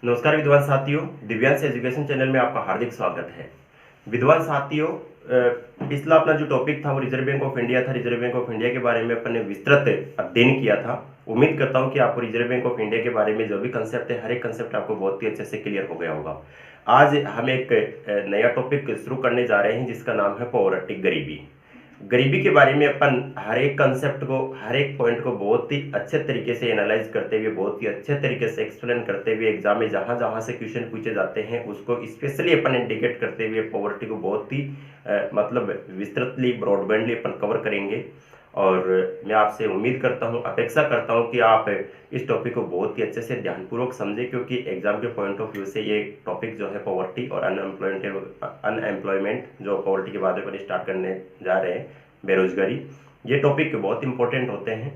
नमस्कार विद्वान साथियों, दिव्यांश एजुकेशन चैनल में आपका हार्दिक स्वागत है। विद्वान साथियों, पिछला अपना जो टॉपिक था वो रिजर्व बैंक ऑफ इंडिया था। रिजर्व बैंक ऑफ इंडिया के बारे में अपन ने विस्तृत अध्ययन किया था। उम्मीद करता हूं कि आपको रिजर्व बैंक ऑफ इंडिया के बारे में जो भी कंसेप्ट है, हर एक कंसेप्ट आपको बहुत ही अच्छे से क्लियर हो गया होगा। आज हम एक नया टॉपिक शुरू करने जा रहे हैं जिसका नाम है पॉवर्टी, गरीबी। गरीबी के बारे में अपन हर एक कंसेप्ट को, हर एक पॉइंट को बहुत ही अच्छे तरीके से एनालाइज करते हुए, बहुत ही अच्छे तरीके से एक्सप्लेन करते हुए, एग्जाम में जहां जहां से क्वेश्चन पूछे जाते हैं उसको स्पेशली अपन इंडिकेट करते हुए पॉवर्टी को बहुत ही मतलब विस्तृतली, ब्रॉडबैंडली अपन कवर करेंगे। और मैं आपसे उम्मीद करता हूं, अपेक्षा करता हूं कि आप इस टॉपिक को बहुत ही अच्छे से ध्यानपूर्वक समझें, क्योंकि एग्जाम के पॉइंट ऑफ व्यू से ये टॉपिक जो है पॉवर्टी और अनएम्प्लॉयमेंट, जो पॉवर्टी के बाद में स्टार्ट करने जा रहे हैं, बेरोजगारी, ये टॉपिक बहुत इंपॉर्टेंट होते हैं।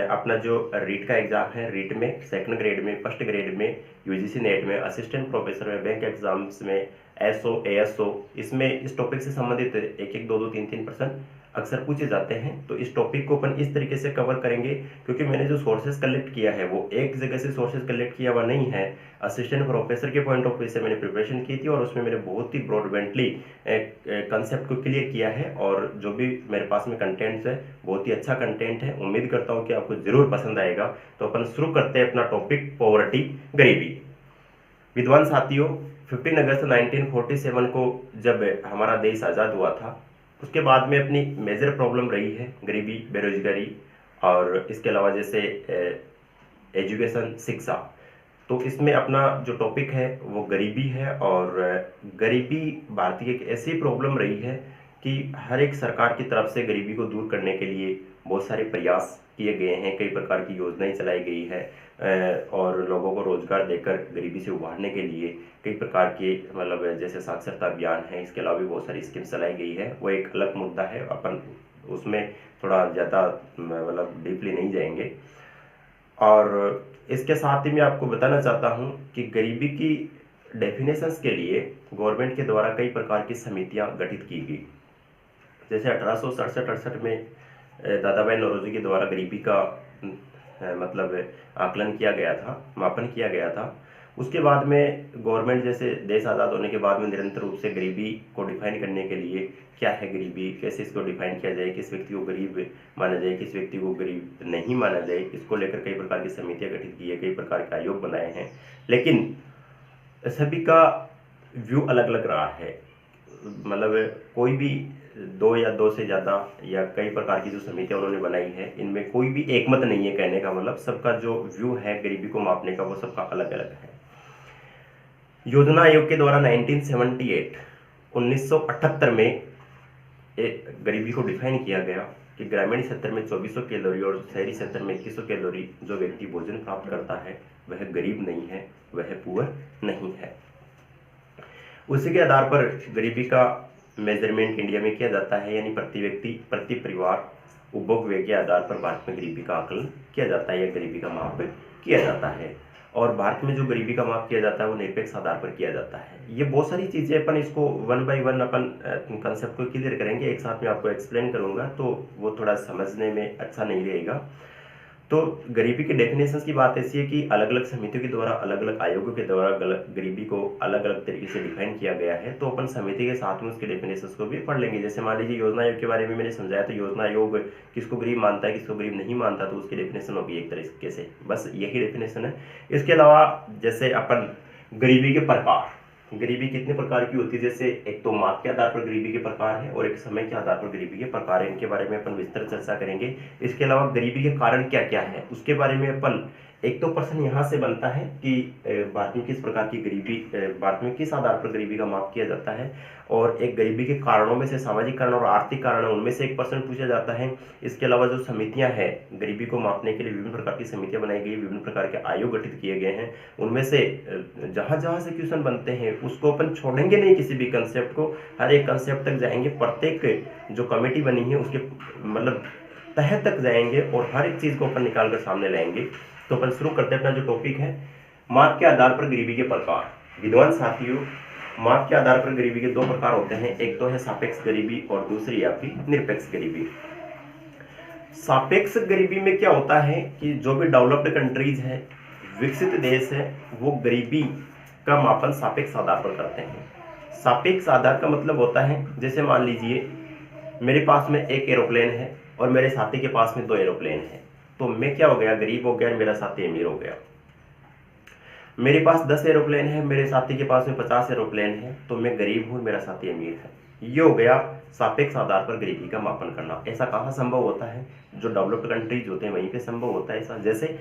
अपना जो रीट का एग्जाम है, रीट में सेकंड ग्रेड में, फर्स्ट ग्रेड में, यूजीसी नेट में, असिस्टेंट प्रोफेसर में, बैंक एग्जाम्स में, एसओ, एएसओ, इसमें इस टॉपिक से संबंधित एक एक, दो दो, तीन तीन प्रश्न अक्सर पूछे जाते हैं। तो इस टॉपिक को अपन इस तरीके से कवर करेंगे, क्योंकि मैंने जो सोर्सेज कलेक्ट किया है वो एक जगह से सोर्सेज कलेक्ट किया हुआ नहीं है। असिस्टेंट प्रोफेसर के पॉइंट ऑफ व्यू से मैंने प्रिपरेशन की थी और उसमें मैंने बहुत ही ब्रॉडबैंडली कंसेप्ट को क्लियर किया है। और जो भी मेरे पास में कंटेंट्स है, बहुत ही अच्छा कंटेंट है। उम्मीद करता हूँ कि आपको जरूर पसंद आएगा। तो अपन शुरू करते हैं अपना टॉपिक, पॉवर्टी, गरीबी। विद्वान साथियों, 15 अगस्त 1947 को जब हमारा देश आज़ाद हुआ था, उसके बाद में अपनी मेजर प्रॉब्लम रही है गरीबी, बेरोजगारी, और इसके अलावा जैसे एजुकेशन, शिक्षा। तो इसमें अपना जो टॉपिक है वो गरीबी है। और गरीबी भारतीय एक ऐसी प्रॉब्लम रही है कि हर एक सरकार की तरफ से गरीबी को दूर करने के लिए बहुत सारे प्रयास किए गए हैं, कई प्रकार की योजनाएं चलाई गई है, और लोगों को रोजगार देकर गरीबी से उभारने के लिए कई प्रकार के, मतलब जैसे साक्षरता अभियान है, इसके अलावा भी बहुत सारी स्कीम्स चलाई गई है। वो एक अलग मुद्दा है, अपन उसमें थोड़ा ज़्यादा मतलब डीपली नहीं जाएंगे। और इसके साथ ही मैं आपको बताना चाहता हूं कि गरीबी की डेफिनेशंस के लिए गवर्नमेंट के द्वारा कई प्रकार की समितियां गठित की गई। जैसे 1867-68 में दादा भाई नौरोजी के द्वारा गरीबी का मतलब आकलन किया गया था, मापन किया गया था। उसके बाद में गवर्नमेंट, जैसे देश आज़ाद होने के बाद में, निरंतर रूप से गरीबी को डिफाइन करने के लिए, क्या है गरीबी, कैसे इसको डिफाइन किया जाए, किस व्यक्ति को गरीब माना जाए, किस व्यक्ति को गरीब नहीं माना जाए, इसको लेकर कई प्रकार की समितियां गठित की है, कई प्रकार के आयोग बनाए हैं। लेकिन सभी का व्यू अलग अलग रहा है। मतलब कोई भी दो या दो से ज़्यादा या कई प्रकार की जो समितियां उन्होंने बनाई है, इनमें कोई भी एकमत नहीं है। कहने का मतलब सबका जो व्यू है गरीबी को मापने का, वो सबका अलग अलग है। योजना आयोग के द्वारा 1978 में एक गरीबी को डिफाइन किया गया कि ग्रामीण क्षेत्र में 2400 कैलोरी और शहरी क्षेत्र में 2100 कैलोरी जो व्यक्ति भोजन प्राप्त करता है वह गरीब नहीं है, वह पुअर नहीं है। उसी के आधार पर गरीबी का मेजरमेंट इंडिया में किया जाता है, यानी प्रति व्यक्ति, प्रति परिवार, उपभोग व्यय के आधार पर भारत में गरीबी का आकलन किया जाता है या गरीबी का माप किया जाता है। और भारत में जो गरीबी का माप किया जाता है वो निरपेक्ष आधार पर किया जाता है। ये बहुत सारी चीज़ें अपन इसको one by one upon concept को क्लियर करेंगे, एक साथ में आपको एक्सप्लेन करूंगा, तो वो थोड़ा समझने में अच्छा नहीं रहेगा। तो गरीबी के डेफिनेशंस की बात ऐसी है कि अलग अलग समितियों के द्वारा, अलग अलग आयोगों के द्वारा गरीबी को अलग अलग तरीके से डिफाइन किया गया है। तो अपन समिति के साथ में उसके डेफिनेशंस को भी पढ़ लेंगे। जैसे मान लीजिए योजना आयोग के बारे में मैंने समझाया, तो योजना आयोग किसको गरीब मानता है, किसको गरीब नहीं मानता, तो उसकी डेफिनेशन होगी एक तरीके से, बस यही डेफिनेशन है। इसके अलावा जैसे अपन गरीबी के प्रकार, गरीबी कितने प्रकार की होती है, जैसे एक तो माप के आधार पर गरीबी के प्रकार है और एक समय के आधार पर गरीबी के प्रकार है। इनके बारे में अपन विस्तृत चर्चा करेंगे। इसके अलावा गरीबी के कारण क्या क्या है उसके बारे में अपन, एक तो प्रश्न यहाँ से बनता है कि भारत में किस प्रकार की गरीबी, भारत में किस आधार पर गरीबी का माप किया जाता है, और एक गरीबी के कारणों में से सामाजिक कारण और आर्थिक कारण है, उनमें से एक प्रश्न पूछा जाता है। इसके अलावा जो समितियां हैं गरीबी को मापने के लिए, विभिन्न प्रकार की समितियां बनाई गई, विभिन्न प्रकार के आयोग गठित किए गए हैं, उनमें से जहां जहां से क्वेश्चन बनते हैं उसको अपन छोड़ेंगे नहीं, किसी भी कंसेप्ट को, हर एक कंसेप्ट तक जाएंगे। प्रत्येक जो कमेटी बनी है उसके मतलब तह तक जाएंगे और हर एक चीज को अपन निकाल कर सामने लाएंगे। तो अपन शुरू करते हैं अपना जो टॉपिक है, माप के आधार पर गरीबी के प्रकार। विद्वान साथियों, माप के आधार पर गरीबी के दो प्रकार होते हैं, एक तो है सापेक्ष गरीबी और दूसरी आपकी निरपेक्ष गरीबी। सापेक्ष गरीबी में क्या होता है कि जो भी डेवलप्ड कंट्रीज है विकसित देश है वो गरीबी का मापन सापेक्ष आधार पर करते हैं। सापेक्ष आधार का मतलब होता है, जैसे मान लीजिए मेरे पास में एक एरोप्लेन है और मेरे साथी के पास में 2 एरोप्लेन है, तो मैं क्या हो गया, गरीब हो गया और मेरा साथी अमीर हो गया। मेरे पास 10 एरोप्लेन है, मेरे साथी के पास में 50 एरोप्लेन है, तो मैं गरीब हूँ, मेरा साथी अमीर है। ये हो गया सापेक्ष आधार पर गरीबी का मापन करना। ऐसा कहाँ संभव होता है, जो डेवलप्ड कंट्रीज होते हैं वहीं पे संभव होता है ऐसा। जैसे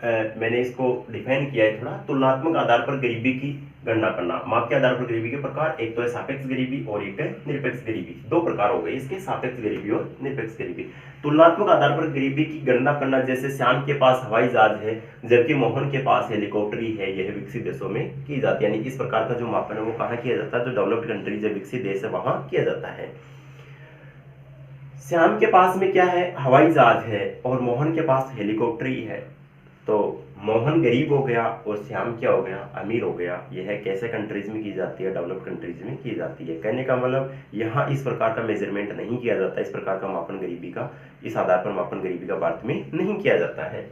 मैंने इसको डिफाइन किया है थोड़ा, तुलनात्मक आधार पर गरीबी की गणना करना। माप के आधार पर गरीबी के प्रकार, एक तो है सापेक्ष गरीबी और एक है निरपेक्ष गरीबी। 2 प्रकार हो गए इसके, सापेक्ष गरीबी और निरपेक्ष गरीबी। तुलनात्मक आधार पर गरीबी की गणना करना, जैसे श्याम के पास हवाई जहाज है जबकि मोहन के पास हेलीकॉप्टर ही है, यह विकसित देशों में की जाती है। यानी इस प्रकार का जो मापन है वो कहाँ किया जाता है, जो डेवलप्ड कंट्रीज है, विकसित देश है, वहां किया जाता है। श्याम के पास में क्या है, हवाई जहाज है और मोहन के पास हेलीकॉप्टर ही है, तो मोहन गरीब हो गया और श्याम क्या हो गया, अमीर हो गया। यह कैसे कंट्रीज में की जाती है, डेवलप्ड कंट्रीज में की जाती है। कहने का मतलब यहाँ इस प्रकार का मेजरमेंट नहीं किया जाता, इस प्रकार का मापन गरीबी का, इस आधार पर मापन गरीबी का भारत में नहीं किया जाता है।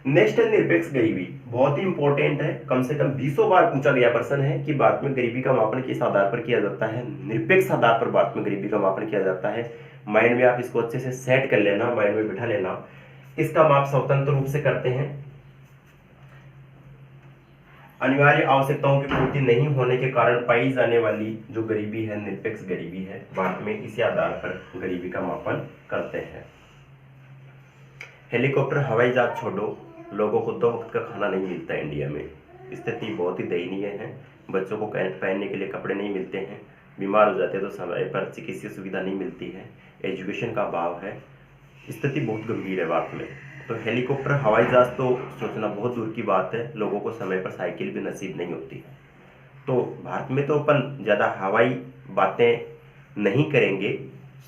नेक्स्ट है निरपेक्ष गरीबी, बहुत ही इंपॉर्टेंट है, कम से कम 20 बार पूछा गया प्रश्न है कि भारत में गरीबी का मापन किस आधार पर किया जाता है। निरपेक्ष आधार पर भारत में गरीबी का मापन किया जाता है। माइंड में आप इसको अच्छे से सेट कर लेना, माइंड में बिठा लेना। इसका माप स्वतंत्र रूप से करते हैं। अनिवार्य आवश्यकताओं की पूर्ति नहीं होने के कारण पाई जाने वाली जो गरीबी है, निरपेक्ष गरीबी है, भारत में इसी आधार पर गरीबी का मापन करते हैं। हेलीकॉप्टर, हवाई जहाज छोड़ो, लोगों को 2 वक्त का खाना नहीं मिलता है इंडिया में। स्थिति बहुत ही दयनीय है। बच्चों को पहनने के लिए कपड़े नहीं मिलते हैं, बीमार हो जाते हैं तो समय पर चिकित्सीय सुविधा नहीं मिलती है, एजुकेशन का अभाव है, स्थिति बहुत गंभीर है भारत में। तो हेलीकॉप्टर, हवाई जहाज तो सोचना बहुत दूर की बात है, लोगों को समय पर साइकिल भी नसीब नहीं होती है। तो भारत में तो अपन ज़्यादा हवाई बातें नहीं करेंगे।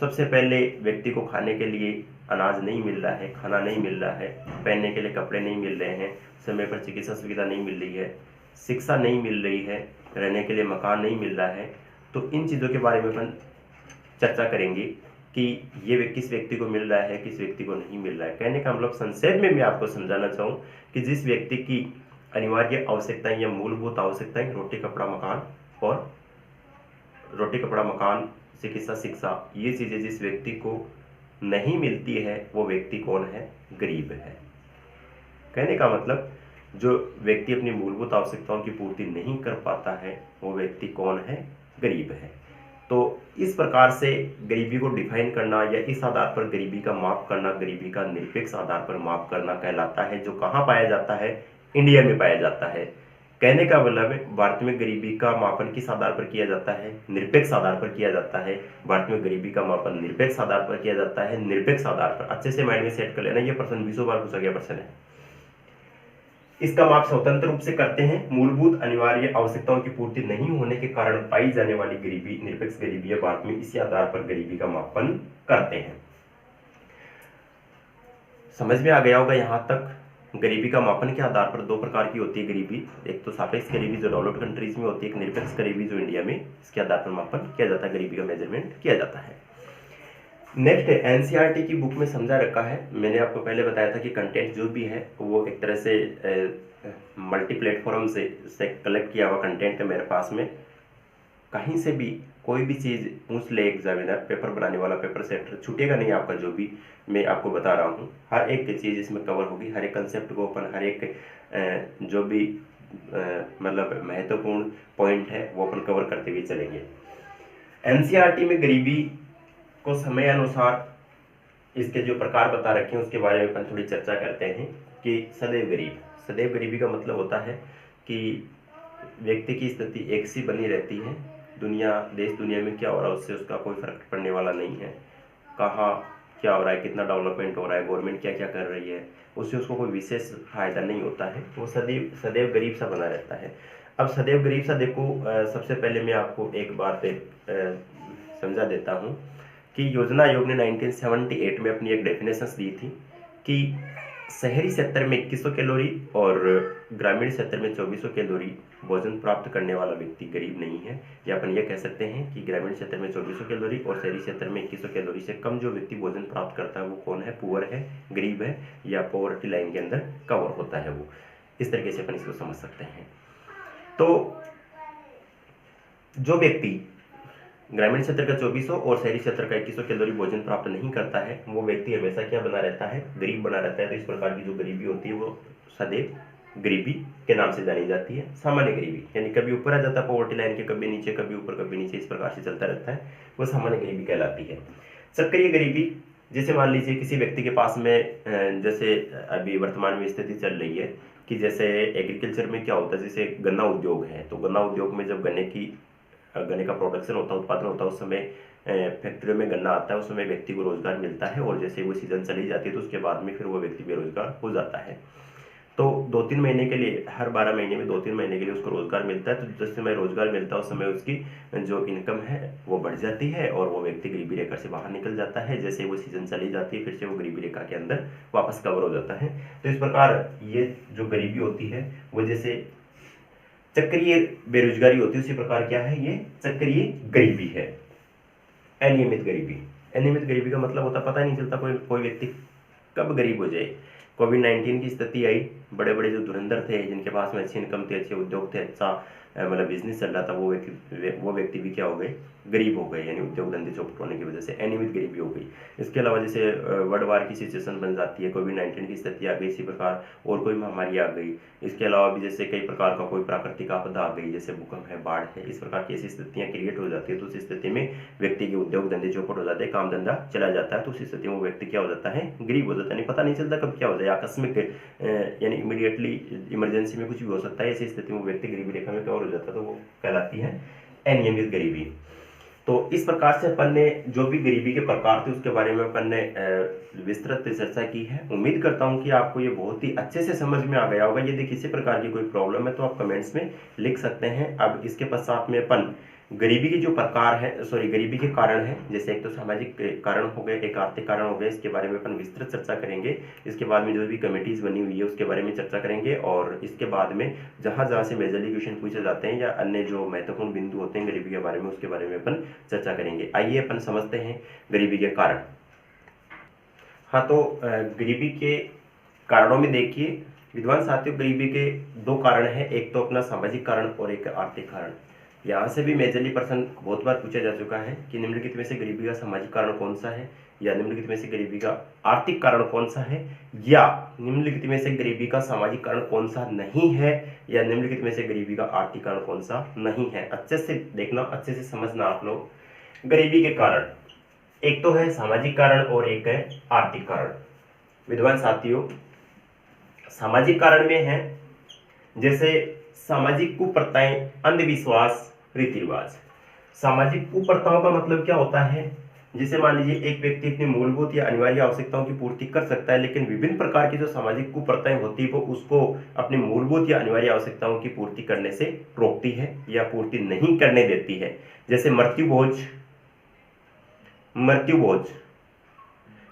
सबसे पहले व्यक्ति को खाने के लिए अनाज नहीं मिल रहा है, खाना नहीं मिल रहा है, पहनने के लिए कपड़े नहीं मिल रहे हैं, समय पर चिकित्सा सुविधा नहीं मिल रही है, शिक्षा नहीं मिल रही है, रहने के लिए मकान नहीं मिल रहा है। तो इन चीज़ों के बारे में अपन चर्चा करेंगे कि ये किस व्यक्ति को मिल रहा है, किस व्यक्ति को नहीं मिल रहा है। कहने का मतलब संक्षेप में मैं आपको समझाना चाहूँ कि जिस व्यक्ति की अनिवार्य आवश्यकताएं या मूलभूत आवश्यकताएं, रोटी कपड़ा मकान, चिकित्सा, शिक्षा, ये चीज़ें जिस व्यक्ति को नहीं मिलती है वो व्यक्ति कौन है, गरीब है। कहने का मतलब जो व्यक्ति अपनी मूलभूत आवश्यकताओं की पूर्ति नहीं कर पाता है वो व्यक्ति कौन है, गरीब है। तो इस प्रकार से गरीबी को डिफाइन करना या इस आधार पर गरीबी का माप करना, गरीबी का निरपेक्ष आधार पर माप करना कहलाता है, जो कहाँ पाया जाता है, इंडिया में पाया जाता है। कहने का मतलब भारत में गरीबी का मापन किस आधार पर किया जाता है, निरपेक्ष आधार पर किया जाता है। भारत में गरीबी का मापन निरपेक्ष आधार पर किया जाता है, निरपेक्ष आधार पर। अच्छे से माइंड में सेट कर लेना, ये प्रश्न 20 बार पूछा गया प्रश्न है। इसका माप स्वतंत्र रूप से करते हैं। मूलभूत अनिवार्य आवश्यकताओं की पूर्ति नहीं होने के कारण पाई जाने वाली गरीबी निरपेक्ष गरीबी है, भारत में इसी आधार पर गरीबी का मापन करते हैं। समझ में आ गया होगा यहाँ तक। गरीबी का मापन के आधार पर 2 प्रकार की होती है गरीबी, एक तो सापेक्ष गरीबी जो डेवलप्ड कंट्रीज में होती है, एक निरपेक्ष गरीबी जो इंडिया में, इसके आधार पर मापन किया जाता है, गरीबी का मेजरमेंट किया जाता है। नेक्स्ट एनसीईआरटी की बुक में समझा रखा है। मैंने आपको पहले बताया था कि कंटेंट जो भी है वो एक तरह से मल्टी प्लेटफॉर्म से कलेक्ट किया हुआ कंटेंट है मेरे पास में। कहीं से भी कोई भी चीज़ पूछ ले एग्जामिनर, पेपर बनाने वाला, पेपर सेटर, छूटेगा नहीं आपका। जो भी मैं आपको बता रहा हूँ हर एक चीज़ इसमें कवर होगी, हर एक कंसेप्ट को अपन, हर एक जो भी मतलब महत्वपूर्ण पॉइंट है वो अपन कवर करते हुए चलेंगे। एनसीईआरटी में गरीबी को समय अनुसार इसके जो प्रकार बता रखे हैं उसके बारे में अपन थोड़ी चर्चा करते हैं। कि सदैव गरीबी का मतलब होता है कि व्यक्ति की स्थिति एक सी बनी रहती है, देश दुनिया में क्या हो रहा है उससे उसका कोई फर्क पड़ने वाला नहीं है। कहाँ क्या हो रहा है, कितना डेवलपमेंट हो रहा है, गवर्नमेंट क्या क्या कर रही है, उससे उसको कोई विशेष फायदा नहीं होता है। वो सदैव गरीब सा बना रहता है। अब सदैव गरीब सा देखो, सबसे पहले मैं आपको एक बात समझा देता हूँ कि योजना आयोग ने 1978 में अपनी एक डेफिनेशन दी थी कि शहरी क्षेत्र में 2100 कैलोरी और ग्रामीण क्षेत्र में 2400 कैलोरी भोजन प्राप्त करने वाला व्यक्ति गरीब नहीं है। या अपन ये कह सकते हैं कि ग्रामीण क्षेत्र में 2400 कैलोरी और शहरी क्षेत्र में 2100 कैलोरी से कम जो व्यक्ति भोजन प्राप्त करता है वो कौन है, पुअर है, गरीब है, या पॉवर्टी लाइन के अंदर कवर होता है वो। इस तरीके से अपन इसको समझ सकते हैं। तो जो व्यक्ति ग्रामीण क्षेत्र का 2400 और शहरी क्षेत्र का 2100 कैलोरी भोजन प्राप्त नहीं करता है, वो व्यक्ति हमेशा क्या बना रहता है, गरीब बना रहता है। तो इस प्रकार की जो गरीबी होती है वो सदैव गरीबी के नाम से जानी जाती है। सामान्य गरीबी यानी कभी ऊपर आ जाता है पॉवर्टी लाइन के, कभी नीचे, कभी ऊपर, कभी नीचे, इस प्रकार से चलता रहता है, वो सामान्य गरीबी कहलाती है। चक्रीय गरीबी, जैसे मान लीजिए किसी व्यक्ति के पास में जैसे अभी वर्तमान में स्थिति चल रही है कि जैसे एग्रीकल्चर में क्या होता है, जैसे गन्ना उद्योग है, तो गन्ना उद्योग में जब गन्ने का प्रोडक्शन होता है, उत्पादन होता है, उस समय फैक्ट्रियों में गन्ना आता है, उस समय व्यक्ति को रोजगार मिलता है, और जैसे वो सीजन चली जाती है तो उसके बाद में फिर वो व्यक्ति बेरोजगार हो जाता है। तो 2-3 महीने के लिए, हर 12 महीने में 2-3 महीने के लिए उसको रोजगार मिलता है। तो जिस समय रोजगार मिलता है उस समय उसकी जो इनकम है वो बढ़ जाती है और वो व्यक्ति गरीबी रेखा से बाहर निकल जाता है। जैसे वो सीजन चली जाती है फिर से वो गरीबी रेखा के अंदर वापस कवर हो जाता है। तो इस प्रकार ये जो गरीबी होती है वो जैसे चक्रीय बेरोजगारी होती है, उसी प्रकार क्या है, ये चक्रीय गरीबी है। अनियमित गरीबी, अनियमित गरीबी का मतलब होता पता नहीं चलता कोई व्यक्ति कब गरीब हो जाए। कोविड-19 की स्थिति आई, बड़े बड़े जो धुरंधर थे जिनके पास में अच्छी इनकम थी, अच्छे उद्योग थे, अच्छा मतलब बिजनेस चल रहा था, वो व्यक्ति भी क्या हो गए, गरीब हो गए, यानी उद्योग धंधे चौपट होने की वजह से अनियमित गरीबी हो गई। इसके अलावा जैसे वर्ल्ड वार की सिचुएशन बन जाती है, कोविड-19 की स्थिति आ गई, इसी प्रकार और कोई महामारी आ गई। इसके अलावा भी जैसे कई प्रकार का कोई प्राकृतिक आपदा आ गई, जैसे भूकंप है, बाढ़ है, इस प्रकार की ऐसी स्थितियाँ क्रिएट हो जाती है। तो उस स्थिति में व्यक्ति के उद्योग धंधे चौपट हो जाते हैं, काम धंधा चला जाता है, तो उस स्थिति में वो व्यक्ति क्या हो जाता है, गरीब हो जाता है। पता नहीं चलता कब क्या हो जाए, आकस्मिक यानी इमीडिएटली इमरजेंसी में कुछ भी हो सकता है। ऐसी स्थिति में व्यक्ति गरीबी रेखा में कवर हो जाता है, तो वो कहलाती है अनियमित गरीबी। तो इस प्रकार से अपन ने जो भी गरीबी के प्रकार थे उसके बारे में अपन ने विस्तृत चर्चा की है। उम्मीद करता हूं कि आपको ये बहुत ही अच्छे से समझ में आ गया होगा। यदि किसी प्रकार की कोई प्रॉब्लम है तो आप कमेंट्स में लिख सकते हैं। अब इसके पश्चात में अपन गरीबी के जो प्रकार है, गरीबी के कारण है, जैसे एक तो सामाजिक कारण हो गए, एक आर्थिक कारण हो गए, इसके बारे में अपन विस्तृत चर्चा करेंगे। इसके बाद में जो भी कमेटीज बनी हुई है उसके बारे में चर्चा करेंगे, और इसके बाद में जहां जहां से मेजरली क्वेश्चन पूछे जाते हैं या अन्य जो महत्वपूर्ण बिंदु होते हैं गरीबी के बारे में, उसके बारे में अपन चर्चा करेंगे। आइए अपन समझते हैं गरीबी के कारण। हाँ, तो गरीबी के कारणों में देखिए विद्वान साथियों, गरीबी के 2 कारण हैं, एक तो अपना सामाजिक कारण और एक आर्थिक कारण। यहाँ से भी मेजरली प्रश्न बहुत बार पूछा जा चुका है कि निम्नलिखित में से गरीबी का सामाजिक कारण कौन सा है, या निम्नलिखित में से गरीबी का आर्थिक कारण कौन सा है, या निम्नलिखित में से गरीबी का सामाजिक कारण कौन सा नहीं है, या निम्नलिखित में से गरीबी का आर्थिक कारण कौन सा नहीं है। अच्छे से देखना, अच्छे से समझना आप लोग। गरीबी के कारण एक तो है सामाजिक कारण और एक है आर्थिक कारण। विद्वान साथियों, सामाजिक कारण में है जैसे सामाजिक कुप्रथाएं, अंधविश्वास, रीति रिवाज। सामाजिक कुप्रथाओं का मतलब क्या होता है, जैसे मान लीजिए एक व्यक्ति अपनी मूलभूत या अनिवार्य आवश्यकताओं की पूर्ति कर सकता है, लेकिन विभिन्न प्रकार की जो सामाजिक कुप्रथाएं होती है वो उसको अपनी मूलभूत या अनिवार्य आवश्यकताओं की पूर्ति करने से रोकती है या पूर्ति नहीं करने देती है। जैसे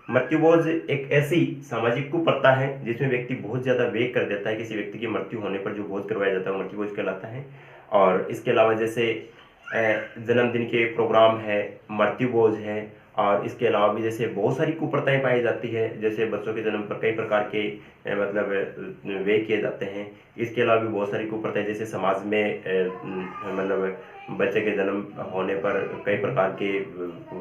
मृत्युभोज एक ऐसी सामाजिक कुप्रथा है जिसमें व्यक्ति बहुत ज्यादा व्यय कर देता है। किसी व्यक्ति की मृत्यु होने पर जो भोज करवाया जाता है मृत्युभोज कहलाता है। और इसके अलावा जैसे जन्मदिन के प्रोग्राम है, मृत्युभोज है, और इसके अलावा भी जैसे बहुत सारी कुप्रथाएं पाई जाती है। जैसे बच्चों के जन्म पर कई प्रकार के मतलब व्यय किए जाते हैं। इसके अलावा भी बहुत सारी कुप्रथाएं, जैसे समाज में मतलब बच्चे के जन्म होने पर कई प्रकार के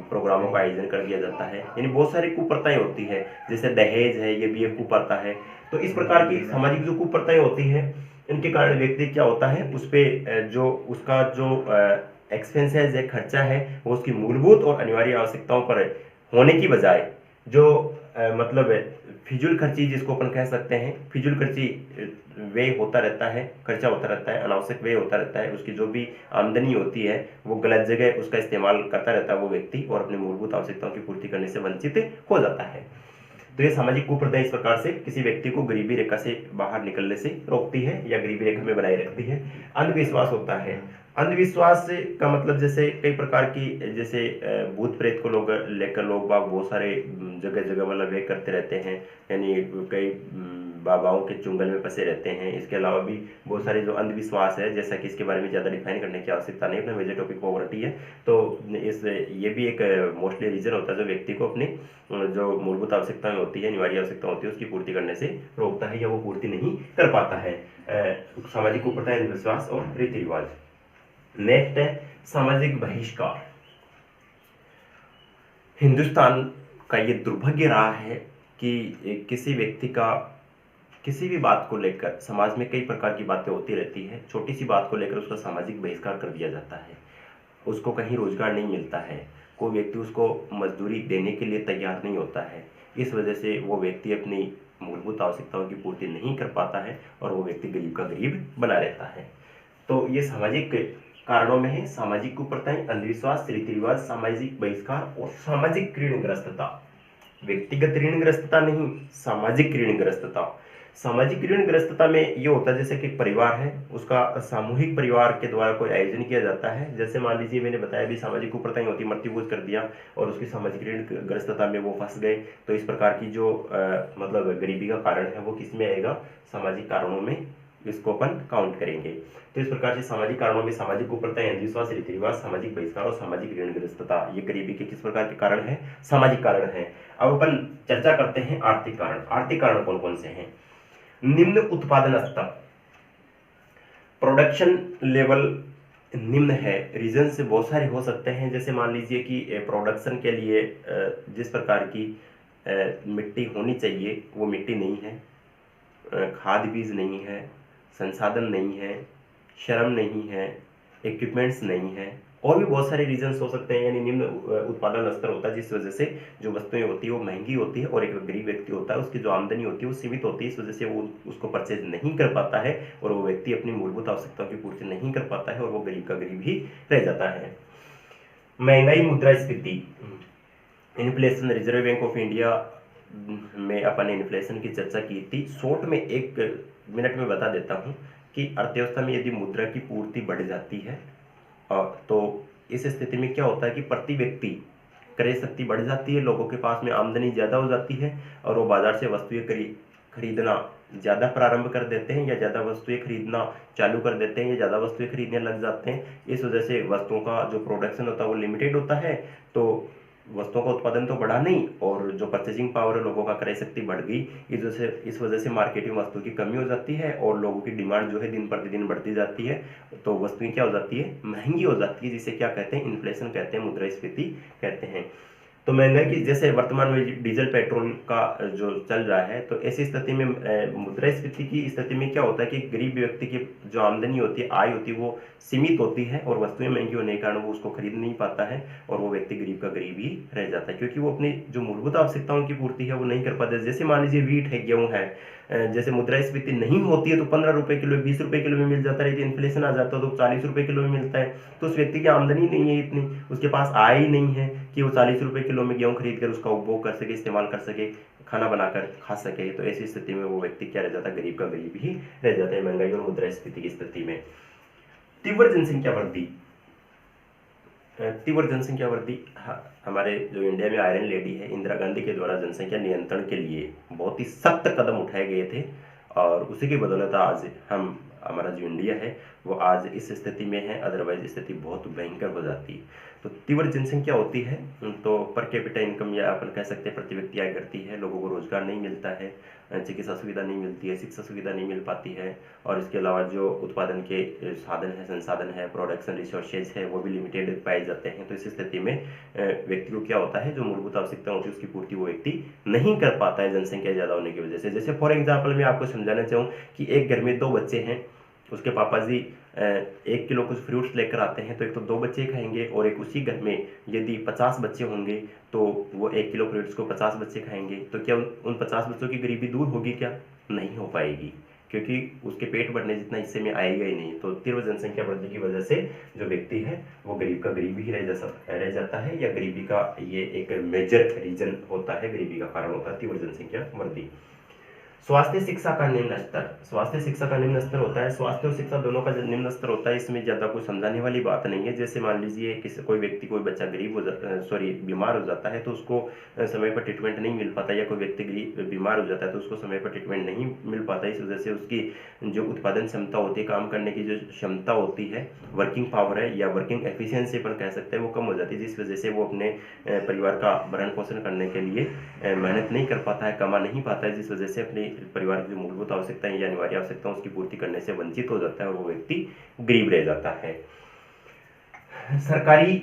प्रोग्रामों का आयोजन कर दिया जाता है। यानी बहुत सारी कुप्रथाएं होती है, जैसे दहेज है, ये भी एक कुप्रथा है। तो इस प्रकार की सामाजिक जो कुप्रथाएं होती हैं, इनके कारण व्यक्ति क्या होता है, उस पर जो उसका जो एक्सपेंसेस है, खर्चा है, वो उसकी मूलभूत और अनिवार्य आवश्यकताओं पर होने की बजाय जो मतलब फिजूल खर्ची जिसको अपन कह सकते हैं, फिजूल खर्ची व्यय होता रहता है, खर्चा होता रहता है, अनावश्यक व्यय होता रहता है। उसकी जो भी आमदनी होती है वो गलत जगह उसका इस्तेमाल करता रहता है वो व्यक्ति, और अपनी मूलभूत आवश्यकताओं की पूर्ति करने से वंचित हो जाता है। तो ये सामाजिक कुप्रथा इस प्रकार से किसी व्यक्ति को गरीबी रेखा से बाहर निकलने से रोकती है या गरीबी रेखा में बनाए रखती है। अंधविश्वास होता है। अंधविश्वास का मतलब जैसे कई प्रकार की, जैसे भूत प्रेत को लेकर लोग बाग बहुत सारे जगह जगह मतलब वे करते रहते हैं। यानी कई बाबाओं के चुंगल में फंसे रहते हैं। इसके अलावा भी बहुत सारे जो अंधविश्वास है, जैसा कि इसके बारे में ज़्यादा डिफाइन करने की आवश्यकता नहीं, अपना मेजर टॉपिक पॉवर्टी है। तो इस ये भी एक मोस्टली रीजन होता है जो व्यक्ति को अपनी जो मूलभूत आवश्यकताएं होती है, अनिवार्य आवश्यकता होती है, उसकी पूर्ति करने से रोकता है या वो पूर्ति नहीं कर पाता है। सामाजिक कुप्रथा, अंधविश्वास और रीति रिवाज। नेक्स्ट है सामाजिक बहिष्कार। हिंदुस्तान का ये दुर्भाग्य रहा है कि किसी व्यक्ति का किसी भी बात को लेकर समाज में कई प्रकार की बातें होती रहती है, छोटी सी बात को लेकर उसका सामाजिक बहिष्कार कर दिया जाता है। उसको कहीं रोजगार नहीं मिलता है, कोई व्यक्ति उसको मजदूरी देने के लिए तैयार नहीं होता है। इस वजह से वो व्यक्ति अपनी मूलभूत आवश्यकताओं की पूर्ति नहीं कर पाता है और वो व्यक्ति गरीब का गरीब बना रहता है। तो ये सामाजिक कारणों में है, सामाजिक कुप्रथाएं, अंधविश्वास, रीति रिवाज, सामाजिक बहिष्कार और सामाजिक ऋणग्रस्तता। व्यक्तिगत ऋणग्रस्तता नहीं, सामाजिक ऋणग्रस्तता। सामाजिक ऋणग्रस्तता में ये होता है जैसे कि परिवार है, उसका सामूहिक परिवार के द्वारा कोई आयोजन किया जाता है। जैसे मान लीजिए मैंने बताया भी सामाजिक कुप्रथाएं होती, मृत्युभोज कर दिया और उसकी सामाजिक ऋणग्रस्तता में वो फंस गए। तो इस प्रकार की जो मतलब गरीबी का कारण है वो किस में आएगा, सामाजिक कारणों में इसको अपन काउंट करेंगे। तो इस प्रकार से सामाजिक कारणों में सामाजिक कुप्रथाएं, अंधविश्वास, रीति रिवाज, सामाजिक बहिष्कार और सामाजिक ऋणग्रस्तता, ये गरीबी के किस प्रकार के कारण है, सामाजिक कारण है। अब अपन चर्चा करते हैं आर्थिक कारण। आर्थिक कारण कौन कौन से हैं? निम्न उत्पादन स्तर, प्रोडक्शन लेवल निम्न है। रीजन से बहुत सारे हो सकते हैं, जैसे मान लीजिए कि प्रोडक्शन के लिए जिस प्रकार की मिट्टी होनी चाहिए वो मिट्टी नहीं है, खाद बीज नहीं है, संसाधन नहीं है, श्रम नहीं है, इक्विपमेंट्स नहीं है, और भी बहुत सारे रीजंस हो सकते हैं। यानी निम्न उत्पादन स्तर होता है जिस वजह से जो वस्तुएं होती है वो महंगी होती है और एक गरीब व्यक्ति होता है उसकी जो आमदनी होती है वो सीमित होती है, इस वजह से वो उसको परचेज नहीं कर पाता है और वो व्यक्ति अपनी मूलभूत आवश्यकताओं की पूर्ति नहीं कर पाता है और वो गरीब का गरीब ही रह जाता है। महंगाई, मुद्रास्फीति, inflation. Reserve bank of India में अपन इन्फ्लेशन की चर्चा की थी। शॉर्ट में 1 मिनट में बता देता हूँ कि अर्थव्यवस्था में यदि मुद्रा की पूर्ति बढ़ जाती है तो इस स्थिति में क्या होता है कि प्रति व्यक्ति क्रय शक्ति बढ़ जाती है, लोगों के पास में आमदनी ज़्यादा हो जाती है और वो बाजार से वस्तुएं खरीदना ज़्यादा प्रारंभ कर देते हैं या ज़्यादा वस्तुएं खरीदना चालू कर देते हैं या ज़्यादा वस्तुएं खरीदने लग जाते हैं। इस वजह से वस्तुओं का जो प्रोडक्शन होता है वो लिमिटेड होता है, तो वस्तुओं का उत्पादन तो बढ़ा नहीं और जो परचेजिंग पावर है, लोगों का क्रय शक्ति बढ़ गई। इस वजह से मार्केट में वस्तु की कमी हो जाती है और लोगों की डिमांड जो है दिन प्रतिदिन बढ़ती जाती है, तो वस्तुएं क्या हो जाती है, महंगी हो जाती है, जिसे क्या कहते हैं, इन्फ्लेशन कहते हैं, मुद्रास्फीति कहते हैं। तो महंगाई की, जैसे वर्तमान में डीजल पेट्रोल का जो चल रहा है, तो ऐसी स्थिति में मुद्रास्फीति की स्थिति में क्या होता है कि गरीब व्यक्ति की जो आमदनी होती है, आय होती है, वो सीमित होती है और वस्तुएं महंगी होने के कारण वो उसको खरीद नहीं पाता है और वो व्यक्ति गरीब का गरीब ही रह जाता है, क्योंकि वो अपनी जो मूलभूत आवश्यकताओं की पूर्ति है वो नहीं कर पाता। जैसे मान लीजिए वीट है, गेहूँ है, जैसे मुद्रास्फीति नहीं होती है तो 15 रुपए किलो, 20 रुपए किलो में मिल जाता है, यदि इन्फ्लेशन आ जाता है तो 40 रुपए किलो में मिलता है। तो उस व्यक्ति की आमदनी नहीं है इतनी, उसके पास आय ही नहीं है कि वो 40 रुपए किलो में गेहूं खरीद कर उसका उपभोग कर सके, इस्तेमाल कर सके, खाना बनाकर खा सके। तो ऐसी स्थिति में वो व्यक्ति क्या रह जाता है, गरीब का गरीब ही रह जाता है महंगाई और मुद्रास्फीति की स्थिति में। तीव्र जनसंख्या वृद्धि। तीव्र जनसंख्या वृद्धि, हमारे जो इंडिया में आयरन लेडी है, इंदिरा गांधी के द्वारा जनसंख्या नियंत्रण के लिए बहुत ही सख्त कदम उठाए गए थे और उसी की बदौलत आज हमारा जो इंडिया है वो आज इस स्थिति में है, अदरवाइज स्थिति बहुत भयंकर हो जाती है। तो तीव्र जनसंख्या होती है तो पर कैपिटा इनकम या अपन कह सकते हैं प्रति व्यक्ति आय घटती है, लोगों को रोजगार नहीं मिलता है, चिकित्सा सुविधा नहीं मिलती है, शिक्षा सुविधा नहीं मिल पाती है और इसके अलावा जो उत्पादन के साधन है, संसाधन है, प्रोडक्शन रिसोर्सेज है, वो भी लिमिटेड पाए जाते हैं। तो इस स्थिति में व्यक्ति को क्या होता है, जो मूलभूत आवश्यकता होती है उसकी पूर्ति वो व्यक्ति नहीं कर पाता है जनसंख्या ज़्यादा होने की वजह से। जैसे फॉर एग्जाम्पल मैं आपको समझाना चाहूँ कि एक घर में 2 बच्चे हैं, उसके पापा जी 1 किलो कुछ फ्रूट्स लेकर आते हैं, तो एक तो 2 बच्चे खाएंगे और एक उसी घर में यदि 50 बच्चे होंगे तो वो 1 किलो फ्रूट्स को 50 बच्चे खाएंगे। तो क्या उन 50 बच्चों की गरीबी दूर होगी? क्या नहीं हो पाएगी, क्योंकि उसके पेट भरने जितना हिस्से में आएगा ही नहीं। तो तीव्र जनसंख्या वृद्धि की वजह से जो व्यक्ति है वो गरीब का गरीब ही रह जाता है, या गरीबी का ये एक मेजर रीजन होता है, गरीबी का कारण होता है तीव्र जनसंख्या वृद्धि। स्वास्थ्य शिक्षा का निम्न स्तर, स्वास्थ्य शिक्षा का निम्न स्तर होता है, स्वास्थ्य और शिक्षा दोनों का निम्न स्तर होता है। इसमें ज़्यादा कोई समझाने वाली बात नहीं है। जैसे मान लीजिए किसी कोई व्यक्ति, कोई बच्चा गरीब हो जाता, सॉरी बीमार हो जाता है तो उसको समय पर ट्रीटमेंट नहीं मिल पाता, या कोई व्यक्ति गरीब बीमार हो जाता है तो उसको समय पर ट्रीटमेंट नहीं मिल पाता। इस वजह से उसकी जो उत्पादन क्षमता होती है, काम करने की जो क्षमता होती है, वर्किंग पावर है या वर्किंग एफिशिएंसी अपन कह सकते हैं, वो कम हो जाती है, जिस वजह से वो अपने परिवार का भरण पोषण करने के लिए मेहनत नहीं कर पाता है, कमा नहीं पाता है, जिस वजह से अपने परिवार की जो मूलभूत आवश्यकताएं या अनिवार्य आवश्यकताओं उसकी पूर्ति करने से वंचित हो जाता है और वो व्यक्ति गरीब रह जाता है। सरकारी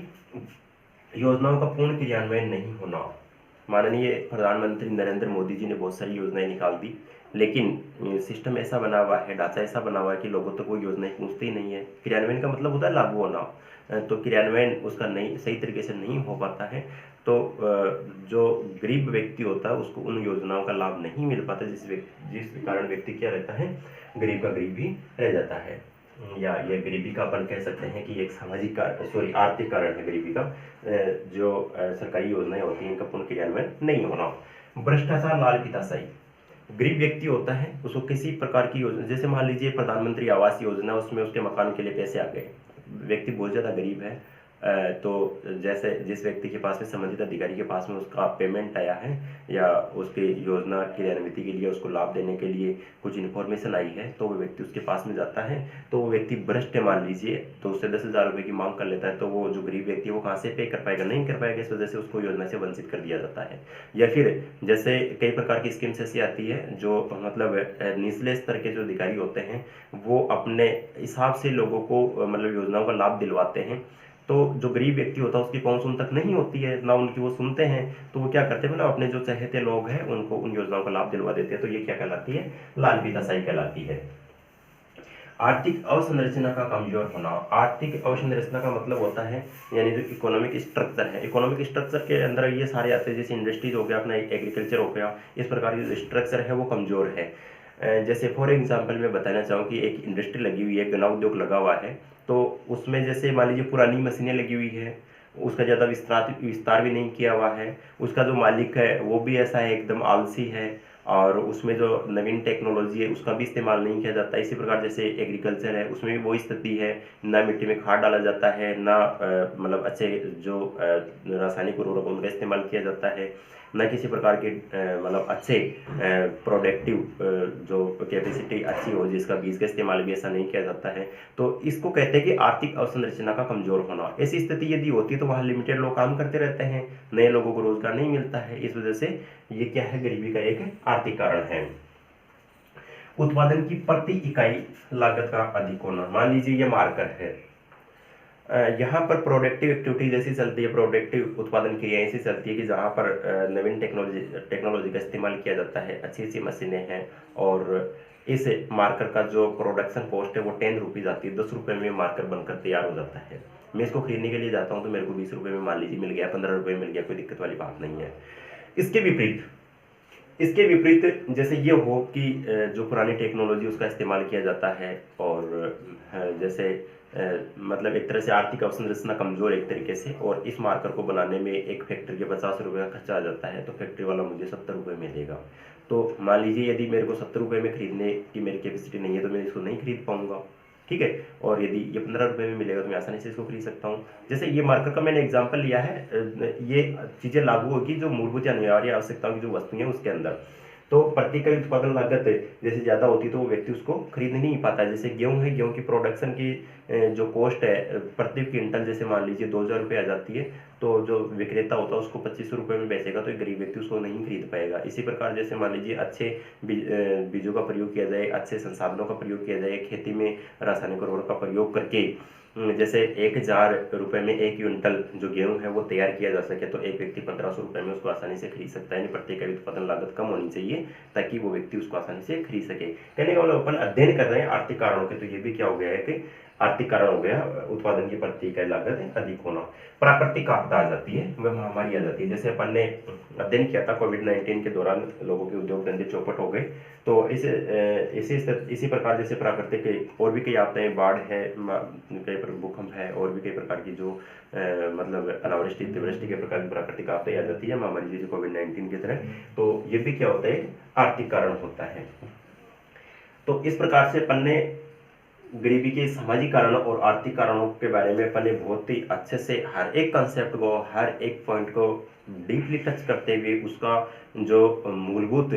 योजनाओं का पूर्ण क्रियान्वयन नहीं होना। माननीय प्रधानमंत्री नरेंद्र मोदी जी ने बहुत सारी योजनाएं निकाल दी, लेकिन सिस्टम ऐसा बना हुआ है, ढांचा ऐसा बना हुआ है कि लोगों तक वो योजनाएं पहुंचती ही नहीं है। क्रियान्वयन का मतलब होता है लागू होना, तो क्रियान्वयन उसका नहीं सही तरीके से नहीं हो पाता है, तो जो गरीब व्यक्ति होता है उसको उन योजनाओं का लाभ नहीं मिल पाता, जिस कारण व्यक्ति क्या रहता है, गरीब का गरीब ही रह जाता है। या ये गरीबी का अपन कह सकते हैं कि एक सामाजिक सॉरी आर्थिक कारण है गरीबी का, जो सरकारी योजनाएं होती हैं इनका पूर्ण क्रियान्वयन नहीं होना। भ्रष्टाचार, लालफिताशाही। गरीब व्यक्ति होता है उसको किसी प्रकार की योजना, जैसे मान लीजिए प्रधानमंत्री आवास योजना, उसमें उसके मकान के लिए पैसे आ गए, व्यक्ति बहुत ज़्यादा गरीब है, तो जैसे जिस व्यक्ति के पास में संबंधित अधिकारी के पास में उसका पेमेंट आया है या उसकी योजना क्रियान्वित के लिए उसको लाभ देने के लिए कुछ इन्फॉर्मेशन आई है, तो वो व्यक्ति उसके पास में जाता है, तो वो व्यक्ति भ्रष्ट है मान लीजिए, तो उससे 10,000 रुपये की मांग कर लेता है, तो वो जो गरीब व्यक्ति है वो कहाँ से पे कर पाएगा, नहीं कर पाएगा, इस वजह से उसको योजना से वंचित कर दिया जाता है। या फिर जैसे कई प्रकार की स्कीम्स ऐसी आती है जो मतलब निचले स्तर के जो अधिकारी होते हैं वो अपने हिसाब से लोगों को मतलब योजनाओं का लाभ दिलवाते हैं, तो जो गरीब व्यक्ति होता है उसकी पहुंच उन तक नहीं होती है, ना उनकी वो सुनते हैं, तो वो क्या करते हैं, मतलब अपने जो चहेते लोग हैं उनको उन योजनाओं का लाभ दिलवा देते हैं, तो ये क्या कहलाती है, लालफिताशाही कहलाती है। आर्थिक अवसंरचना का कमजोर होना। आर्थिक अवसंरचना का मतलब होता है यानी जो इकोनॉमिक स्ट्रक्चर है, इकोनॉमिक स्ट्रक्चर के अंदर ये सारे आते हैं, जैसे इंडस्ट्रीज हो गया, अपना एग्रीकल्चर हो गया, इस प्रकार की जो स्ट्रक्चर है वो कमजोर है। जैसे फॉर एग्जांपल मैं बताना चाहूँ कि एक इंडस्ट्री लगी हुई है, गन्ना उद्योग लगा हुआ है, तो उसमें जैसे मान लीजिए पुरानी मशीनें लगी हुई है, उसका ज़्यादा विस्तार भी नहीं किया हुआ है, उसका जो मालिक है वो भी ऐसा है एकदम आलसी है, और उसमें जो नवीन टेक्नोलॉजी है उसका भी इस्तेमाल नहीं किया जाता। इसी प्रकार जैसे एग्रीकल्चर है उसमें भी वही स्थिति है, ना मिट्टी में खाद डाला जाता है, ना मतलब अच्छे जो रासायनिक उर्वरक उनका इस्तेमाल किया जाता है, न किसी प्रकार के मतलब अच्छे प्रोडक्टिव जो कैपेसिटी अच्छी हो, जिसका बीज का इस्तेमाल भी ऐसा नहीं किया जाता है, तो इसको कहते हैं कि आर्थिक अवसंरचना का कमजोर होना। ऐसी स्थिति यदि होती है तो वहाँ लिमिटेड लोग काम करते रहते हैं, नए लोगों को रोजगार नहीं मिलता है, इस वजह से ये क्या है, गरीबी का एक आर्थिक कारण है। उत्पादन की प्रति इकाई लागत का अधिक होना। मान लीजिए ये मार्कर है, यहाँ पर प्रोडक्टिव एक्टिविटी जैसी चलती है, प्रोडक्टिव उत्पादन क्रिया ऐसी चलती है कि जहाँ पर नवीन टेक्नोलॉजी का इस्तेमाल किया जाता है, अच्छी अच्छी मशीनें हैं, और इस मार्कर का जो प्रोडक्शन कॉस्ट है वो 10 रुपीज़ आती है, 10 रुपये में मार्कर बनकर तैयार हो जाता है। मैं इसको खरीदने के लिए जाता हूँ तो मेरे को 20 रुपये में मान लीजिए मिल गया, 15 रुपये मिल गया, कोई दिक्कत वाली बात नहीं है। इसके विपरीत जैसे ये हो कि जो पुरानी टेक्नोलॉजी उसका इस्तेमाल किया जाता है, और जैसे मतलब एक तरह से आर्थिक अवसंरचना कमजोर एक तरीके से, और इस मार्कर को बनाने में एक फैक्ट्री के 50 रुपये का खर्चा आ जाता है, तो फैक्ट्री वाला मुझे 70 रुपये में देगा। तो मान लीजिए यदि मेरे को 70 रुपये में खरीदने की मेरी कैपेसिटी नहीं है तो मैं इसको नहीं खरीद पाऊंगा, ठीक है, और यदि ये 15 रुपये में मिलेगा तो मैं आसानी से इसको खरीद सकता हूँ। जैसे ये मार्कर का मैंने एग्जांपल लिया है, ये चीज़ें लागू होगी जो मूलभूत अनिवार्य आवश्यकताओं की जो वस्तु है उसके अंदर। तो प्रति इकाई उत्पादन लागत जैसे ज़्यादा होती तो वो व्यक्ति उसको खरीद नहीं पाता। जैसे गेहूं है, गेहूं की प्रोडक्शन की जो कॉस्ट है प्रति क्विंटल जैसे मान लीजिए 2,000 रुपये आ जाती है, तो जो विक्रेता होता है उसको 2500 रुपये में बेचेगा, तो एक गरीब व्यक्ति उसको नहीं खरीद पाएगा। इसी प्रकार जैसे मान लीजिए अच्छे बीजों का प्रयोग किया जाए, अच्छे संसाधनों का प्रयोग किया जाए, खेती में रासायनिक उर्वरक का प्रयोग करके जैसे 1,000 रुपये में 1 क्विंटल जो गेहूं है वो तैयार किया जा सके, तो एक व्यक्ति 1500 रुपये में उसको आसानी से खरीद सकता है। यानी प्रति इकाई उत्पादन लागत कम होनी चाहिए ताकि वो व्यक्ति उसको आसानी से खरीद सके। कहने का मतलब अपन अध्ययन कर रहे हैं आर्थिक कारणों के, तो ये भी क्या हो गया है कि आर्थिक कारण हो गया उत्पादन की प्रति इकाई लागत अधिक होना। प्राकृतिक आपदा आ जाती है, वह महामारी आ जाती है। जैसे अपन ने अध्ययन किया था कोविड-19 के दौरान लोगों के उद्योग धंधे चौपट हो गए। तो इसी प्रकार जैसे प्राकृतिक और भी कई आपदाएं, बाढ़ है, कई भूकंप है, और भी कई प्रकार की जो मतलब अनावृष्टि अतिवृष्टि के प्रकार की प्राकृतिक आपदाएं आ जाती है महामारी जैसे कोविड-19 की तरह। तो ये भी क्या होता है, आर्थिक कारण होता है। तो इस प्रकार से अपन ने गरीबी के सामाजिक कारणों और आर्थिक कारणों के बारे में अपन ने बहुत ही अच्छे से हर एक कंसेप्ट को, हर एक पॉइंट को डीपली टच करते हुए उसका जो मूलभूत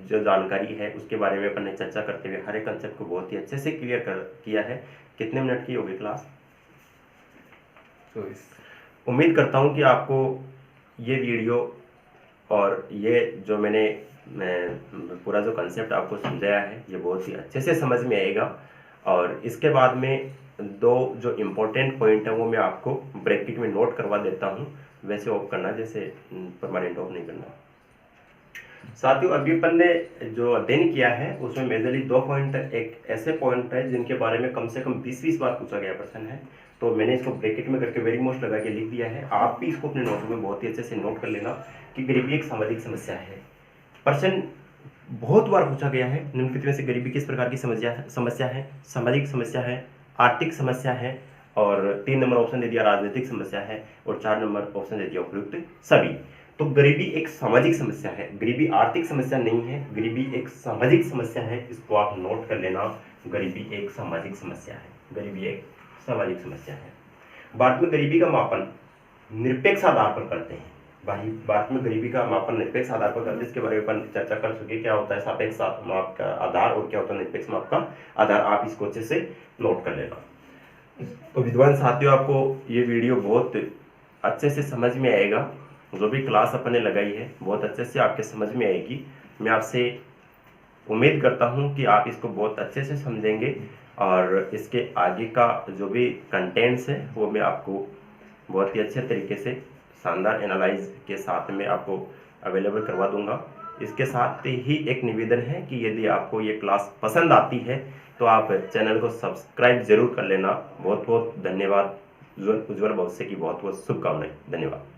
जो जानकारी है उसके बारे में अपन ने चर्चा करते हुए हर एक कंसेप्ट को बहुत ही अच्छे से क्लियर किया है। कितने मिनट की होगी क्लास? 24। उम्मीद करता हूँ कि आपको ये वीडियो और ये जो मैंने पूरा जो कंसेप्ट आपको समझाया है ये बहुत ही अच्छे से समझ में आएगा। और इसके बाद में दो जो इम्पोर्टेंट पॉइंट है वो मैं आपको ब्रैकेट में नोट करवा देता हूँ, वैसे ऑफ करना, जैसे परमानेंट ऑफ नहीं करना। साथियों, अभी अपन ने जो अध्ययन किया है उसमें मेजरली 2 पॉइंट, एक ऐसे पॉइंट है जिनके बारे में कम से कम 20-20 बार पूछा गया प्रश्न है। तो मैंने इसको ब्रैकेट में करके वेरी मोस्ट लगा के लिख दिया है। आप भी इसको अपने नोट में बहुत ही अच्छे से नोट कर लेना कि गरीबी एक सामाजिक समस्या है। प्रश्न बहुत बार पूछा गया है, निम्नलिखित में से गरीबी किस प्रकार की समस्या है? सामाजिक समस्या है, आर्थिक समस्या है, और 3 नंबर ऑप्शन दे दिया राजनीतिक समस्या है, और 4 नंबर ऑप्शन दे दिया उपयुक्त सभी। तो गरीबी एक सामाजिक समस्या है, गरीबी आर्थिक समस्या नहीं है, गरीबी एक सामाजिक समस्या है। इसको आप नोट कर लेना, गरीबी एक सामाजिक समस्या है, गरीबी एक सामाजिक समस्या है। भारत में गरीबी का मापन निरपेक्ष आधार पर करते हैं। भारत में गरीबी का मापन निरपेक्ष आधार पर करते हैं, इसके बारे में अपन चर्चा कर चुके। क्या होता है सापेक्ष माप का आधार और क्या होता है निरपेक्ष माप का आधार, आप इसको अच्छे से नोट कर लेना। तो विद्वान साथियों, आपको ये वीडियो बहुत अच्छे से समझ में आएगा। जो भी क्लास अपन ने लगाई है बहुत अच्छे से आपके समझ में आएगी। मैं आपसे उम्मीद करता हूँ कि आप इसको बहुत अच्छे से समझेंगे, और इसके आगे का जो भी कंटेंट्स है वो मैं आपको बहुत ही अच्छे तरीके से शानदार एनालाइज के साथ में आपको अवेलेबल करवा दूंगा। इसके साथ ही एक निवेदन है कि यदि आपको ये क्लास पसंद आती है तो आप चैनल को सब्सक्राइब जरूर कर लेना। बहुत बहुत धन्यवाद। उज्ज्वल भविष्य की बहुत बहुत शुभकामनाएं। धन्यवाद।